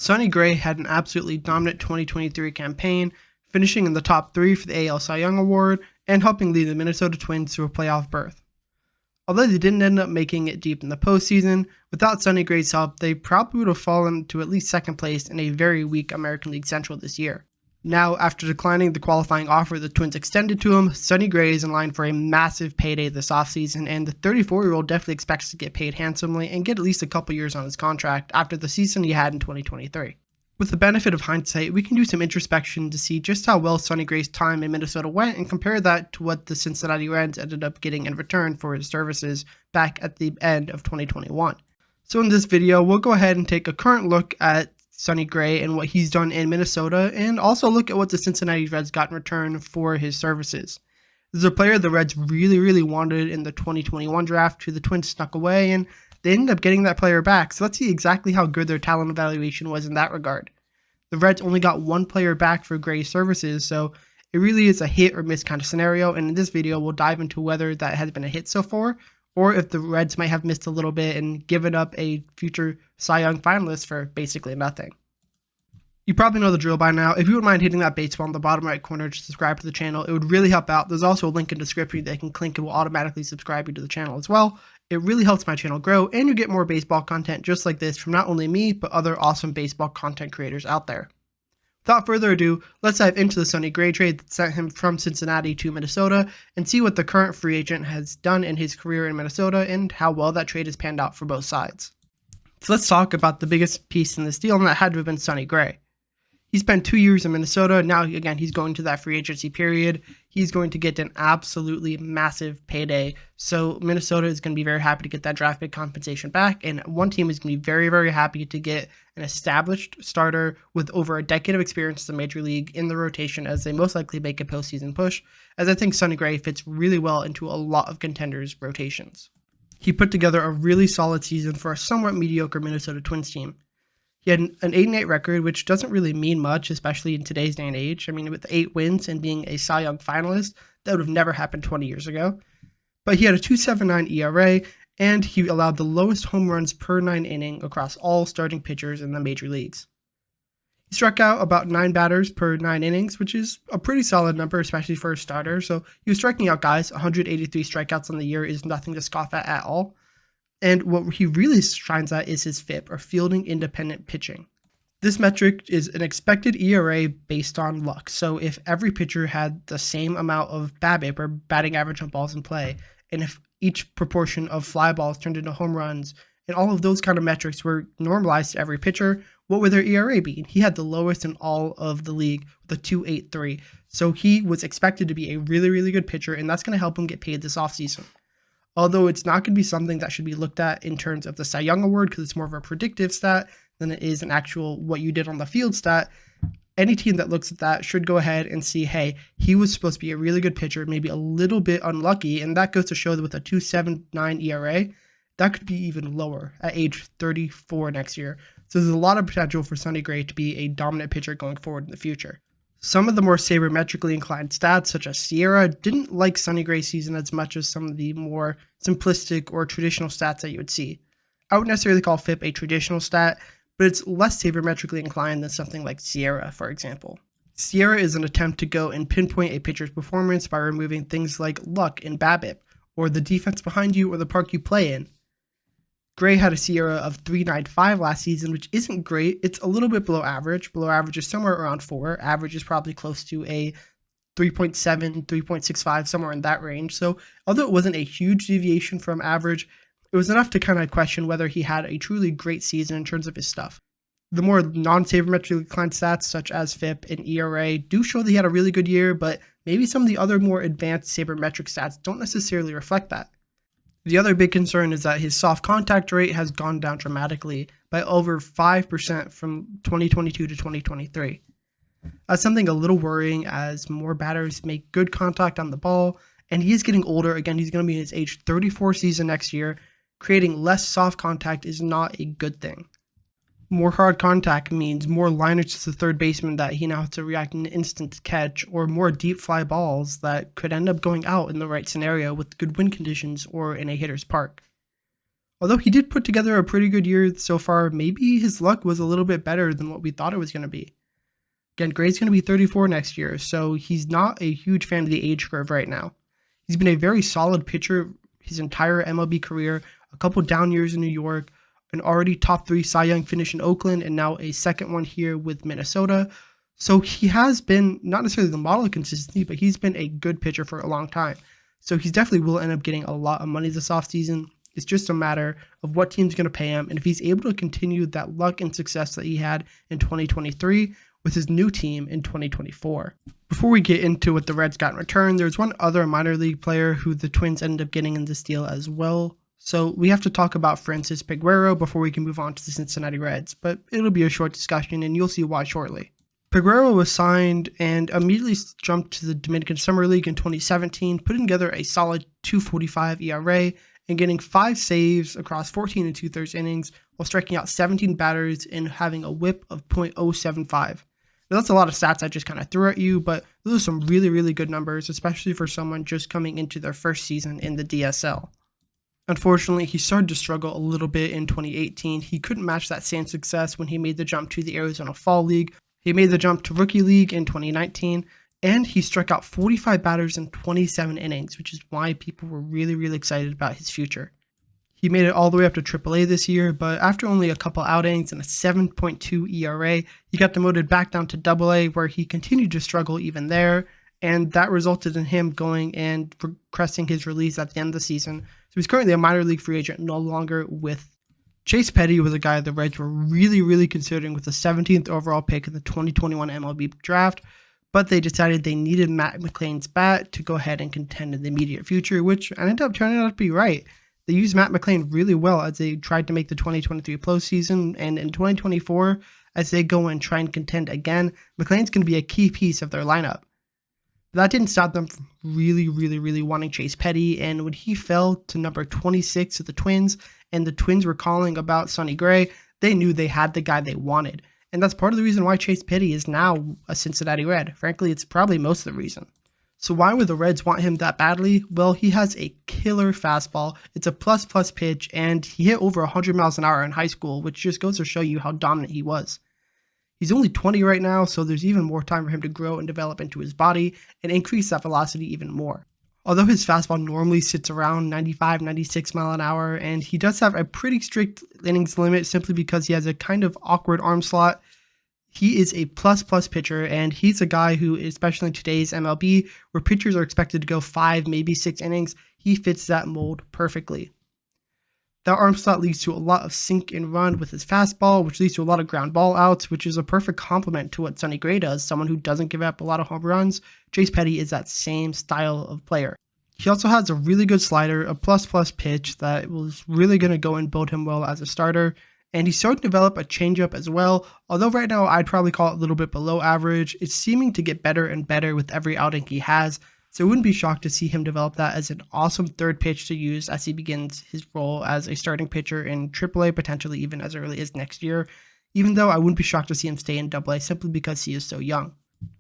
Sonny Gray had an absolutely dominant 2023 campaign, finishing in the top 3 for the AL Cy Young Award and helping lead the Minnesota Twins to a playoff berth. Although they didn't end up making it deep in the postseason, without Sonny Gray's help, they probably would have fallen to at least second place in a very weak American League Central this year. Now, after declining the qualifying offer the Twins extended to him, Sonny Gray is in line for a massive payday this offseason, and the 34-year-old definitely expects to get paid handsomely and get at least a couple years on his contract after the season he had in 2023. With the benefit of hindsight, we can do some introspection to see just how well Sonny Gray's time in Minnesota went and compare that to what the Cincinnati Reds ended up getting in return for his services back at the end of 2021. So in this video, we'll go ahead and take a current look at Sonny Gray and what he's done in Minnesota, and also look at what the Cincinnati Reds got in return for his services. This is a player the Reds really wanted in the 2021 draft, who the Twins snuck away, and they ended up getting that player back. So let's see exactly how good their talent evaluation was in that regard. The Reds only got one player back for Gray's services, so it really is a hit or miss kind of scenario, and in this video we'll dive into whether that has been a hit so far, or if the Reds might have missed a little bit and given up a future Cy Young finalist for basically nothing. You probably know the drill by now. If you wouldn't mind hitting that baseball in the bottom right corner to subscribe to the channel, it would really help out. There's also a link in the description that can click and will automatically subscribe you to the channel as well. It really helps my channel grow, and you get more baseball content just like this from not only me, but other awesome baseball content creators out there. Without further ado, let's dive into the Sonny Gray trade that sent him from Cincinnati to Minnesota and see what the current free agent has done in his career in Minnesota and how well that trade has panned out for both sides. So let's talk about the biggest piece in this deal, and that had to have been Sonny Gray. He spent 2 years in Minnesota. Now, again, he's going to that free agency period. He's going to get an absolutely massive payday. So Minnesota is going to be very happy to get that draft pick compensation back. And one team is going to be very happy to get an established starter with over a decade of experience in the major league in the rotation, as they most likely make a postseason push, as I think Sonny Gray fits really well into a lot of contenders' rotations. He put together a really solid season for a somewhat mediocre Minnesota Twins team. He had an 8-8 record, which doesn't really mean much, especially in today's day and age. I mean, with 8 wins and being a Cy Young finalist, that would have never happened 20 years ago. But he had a 2.79 ERA, and he allowed the lowest home runs per 9 inning across all starting pitchers in the major leagues. He struck out about 9 batters per 9 innings, which is a pretty solid number, especially for a starter. So he was striking out guys. 183 strikeouts on the year is nothing to scoff at all. And what he really shines at is his FIP, or fielding independent pitching. This metric is an expected ERA based on luck. So if every pitcher had the same amount of BABIP, or batting average on balls in play, and if each proportion of fly balls turned into home runs, and all of those kind of metrics were normalized to every pitcher, what would their ERA be? He had the lowest in all of the league with a 2.83. So he was expected to be a really good pitcher, and that's going to help him get paid this offseason. Although it's not going to be something that should be looked at in terms of the Cy Young Award, because it's more of a predictive stat than it is an actual what you did on the field stat. Any team that looks at that should go ahead and see, hey, he was supposed to be a really good pitcher, maybe a little bit unlucky, and that goes to show that with a 2.79 ERA, that could be even lower at age 34 next year. So there's a lot of potential for Sonny Gray to be a dominant pitcher going forward in the future. Some of the more sabermetrically inclined stats, such as Sierra, didn't like Sonny Gray's season as much as some of the more simplistic or traditional stats that you would see. I wouldn't necessarily call FIP a traditional stat, but it's less sabermetrically inclined than something like Sierra, for example. Sierra is an attempt to go and pinpoint a pitcher's performance by removing things like luck and BABIP, or the defense behind you or the park you play in. Gray had a Sierra of 3.95 last season, which isn't great. It's a little bit below average. Below average is somewhere around 4. Average is probably close to a 3.7, 3.65, somewhere in that range. So although it wasn't a huge deviation from average, it was enough to kind of question whether he had a truly great season in terms of his stuff. The more non-sabermetrically inclined stats, such as FIP and ERA, do show that he had a really good year, but maybe some of the other more advanced sabermetric stats don't necessarily reflect that. The other big concern is that his soft contact rate has gone down dramatically by over 5% from 2022 to 2023. That's something a little worrying, as more batters make good contact on the ball, and he is getting older. Again, he's going to be in his age 34 season next year. Creating less soft contact is not a good thing. More hard contact means more liners to the third baseman that he now has to react in an instant to catch, or more deep fly balls that could end up going out in the right scenario with good wind conditions or in a hitter's park. Although he did put together a pretty good year so far, maybe his luck was a little bit better than what we thought it was going to be. Again, Gray's going to be 34 next year, so he's not a huge fan of the age curve right now. He's been a very solid pitcher his entire MLB career, a couple down years in New York, an already top 3 Cy Young finish in Oakland, and now a second one here with Minnesota. So he has been not necessarily the model of consistency, but he's been a good pitcher for a long time. So he definitely will end up getting a lot of money this offseason. It's just a matter of what team's going to pay him, and if he's able to continue that luck and success that he had in 2023 with his new team in 2024. Before we get into what the Reds got in return, there's one other minor league player who the Twins ended up getting in this deal as well. So we have to talk about Francis Peguero before we can move on to the Cincinnati Reds, but it'll be a short discussion and you'll see why shortly. Peguero was signed and immediately jumped to the Dominican Summer League in 2017, putting together a solid 2.45 ERA and getting 5 saves across 14 and 2/3 innings while striking out 17 batters and having a whip of .075. Now, that's a lot of stats I just kind of threw at you, but those are some really, really good numbers, especially for someone just coming into their first season in the DSL. Unfortunately, he started to struggle a little bit in 2018. He couldn't match that same success when he made the jump to the Arizona Fall League. He made the jump to Rookie League in 2019, and he struck out 45 batters in 27 innings, which is why people were really, really excited about his future. He made it all the way up to AAA this year, but after only a couple outings and a 7.2 ERA, he got demoted back down to AA, where he continued to struggle even there, and that resulted in him going and requesting his release at the end of the season. So he's currently a minor league free agent, no longer with. Chase Petty was a guy the Reds were really, really considering with the 17th overall pick in the 2021 MLB draft, but they decided they needed Matt McLain's bat to go ahead and contend in the immediate future, which ended up turning out to be right. They used Matt McLain really well as they tried to make the 2023 postseason, and in 2024, as they go and try and contend again, McLain's going to be a key piece of their lineup. But that didn't stop them from really, really, really wanting Chase Petty, and when he fell to number 26 of the Twins, and the Twins were calling about Sonny Gray, they knew they had the guy they wanted. And that's part of the reason why Chase Petty is now a Cincinnati Red. Frankly, it's probably most of the reason. So why would the Reds want him that badly? Well, he has a killer fastball. It's a plus pitch, and he hit over 100 miles an hour in high school, which just goes to show you how dominant he was. He's only 20 right now, so there's even more time for him to grow and develop into his body and increase that velocity even more. Although his fastball normally sits around 95, 96 mile an hour, and he does have a pretty strict innings limit simply because he has a kind of awkward arm slot, he is a plus pitcher, and he's a guy who, especially in today's MLB, where pitchers are expected to go 5, maybe 6 innings, he fits that mold perfectly. That arm slot leads to a lot of sink and run with his fastball, which leads to a lot of ground ball outs, which is a perfect complement to what Sonny Gray does, someone who doesn't give up a lot of home runs. Chase Petty is that same style of player. He also has a really good slider, a plus pitch that was really going to go and build him well as a starter. And he's starting to develop a changeup as well, although right now I'd probably call it a little bit below average. It's seeming to get better and better with every outing he has, so I wouldn't be shocked to see him develop that as an awesome third pitch to use as he begins his role as a starting pitcher in AAA, potentially even as early as next year, even though I wouldn't be shocked to see him stay in AA simply because he is so young.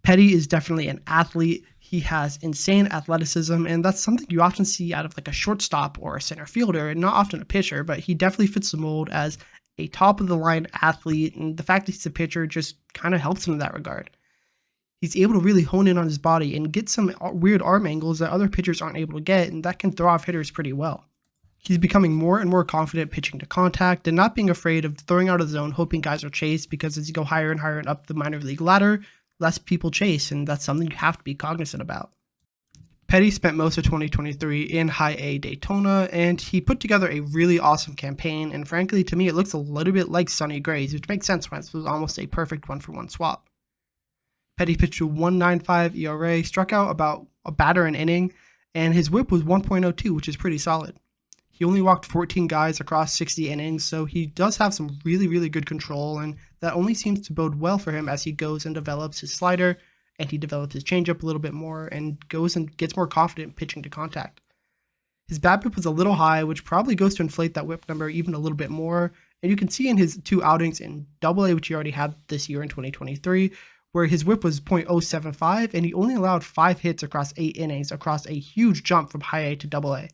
Petty is definitely an athlete. He has insane athleticism, and that's something you often see out of like a shortstop or a center fielder, and not often a pitcher, but he definitely fits the mold as a top-of-the-line athlete, and the fact that he's a pitcher just kind of helps him in that regard. He's able to really hone in on his body and get some weird arm angles that other pitchers aren't able to get, and that can throw off hitters pretty well. He's becoming more and more confident pitching to contact and not being afraid of throwing out of the zone, hoping guys will chase, because as you go higher and higher and up the minor league ladder, less people chase, and that's something you have to be cognizant about. Petty spent most of 2023 in High A Daytona, and he put together a really awesome campaign, and frankly, to me, it looks a little bit like Sonny Gray's, which makes sense when it was almost a perfect one-for-one swap. Petty pitched a 1.95 ERA, struck out about a batter an inning, and his whip was 1.02, which is pretty solid. He only walked 14 guys across 60 innings, so he does have some really, really good control, and that only seems to bode well for him as he goes and develops his slider, and he develops his changeup a little bit more and goes and gets more confident pitching to contact. His BABIP was a little high, which probably goes to inflate that whip number even a little bit more, and you can see in his 2 outings in AA, which he already had this year in 2023, where his whip was .075, and he only allowed 5 hits across 8 innings across a huge jump from High A to AA.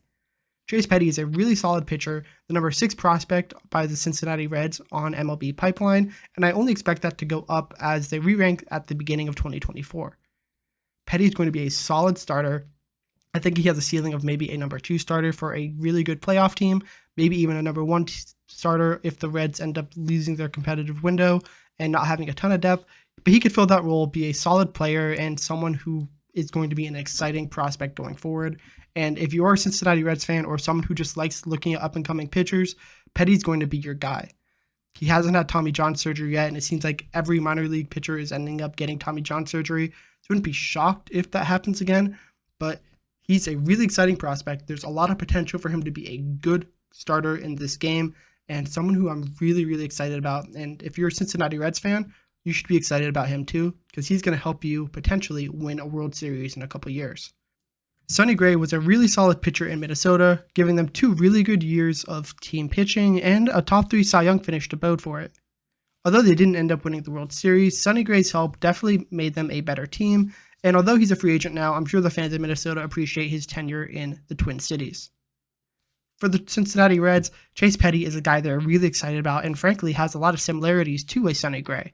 Chase Petty is a really solid pitcher, the number 6 prospect by the Cincinnati Reds on MLB Pipeline, and I only expect that to go up as they re-rank at the beginning of 2024. Petty is going to be a solid starter. I think he has a ceiling of maybe a number 2 starter for a really good playoff team, maybe even a number 1 starter if the Reds end up losing their competitive window and not having a ton of depth. But he could fill that role, be a solid player, and someone who is going to be an exciting prospect going forward. And if you're a Cincinnati Reds fan or someone who just likes looking at up-and-coming pitchers, Petty's going to be your guy. He hasn't had Tommy John surgery yet, and it seems like every minor league pitcher is ending up getting Tommy John surgery. So I wouldn't be shocked if that happens again, but he's a really exciting prospect. There's a lot of potential for him to be a good starter in this game and someone who I'm really, really excited about. And if you're a Cincinnati Reds fan, you should be excited about him too, because he's going to help you potentially win a World Series in a couple years. Sonny Gray was a really solid pitcher in Minnesota, giving them 2 really good years of team pitching and a top 3 Cy Young finish to boat for it. Although they didn't end up winning the World Series, Sonny Gray's help definitely made them a better team, and although he's a free agent now, I'm sure the fans of Minnesota appreciate his tenure in the Twin Cities. For the Cincinnati Reds, Chase Petty is a guy they're really excited about and frankly has a lot of similarities to a Sonny Gray.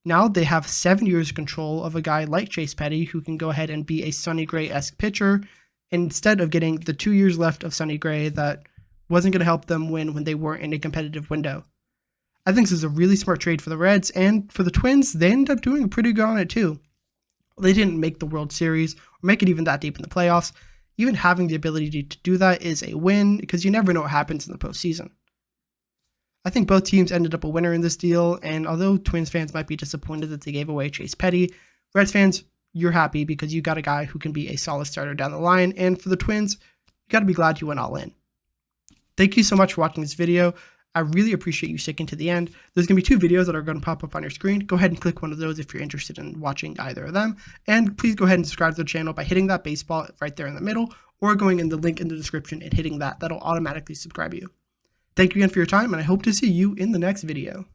Now they have 7 years of control of a guy like Chase Petty who can go ahead and be a Sonny Gray-esque pitcher instead of getting the 2 years left of Sonny Gray that wasn't going to help them win when they weren't in a competitive window. I think this is a really smart trade for the Reds, and for the Twins, they ended up doing pretty good on it too. They didn't make the World Series or make it even that deep in the playoffs. Even having the ability to do that is a win because you never know what happens in the postseason. I think both teams ended up a winner in this deal, and although Twins fans might be disappointed that they gave away Chase Petty, Reds fans, you're happy because you got a guy who can be a solid starter down the line, and for the Twins, you got to be glad you went all in. Thank you so much for watching this video. I really appreciate you sticking to the end. There's going to be 2 videos that are going to pop up on your screen. Go ahead and click one of those if you're interested in watching either of them, and please go ahead and subscribe to the channel by hitting that baseball right there in the middle, or going in the link in the description and hitting that. That'll automatically subscribe you. Thank you again for your time, and I hope to see you in the next video.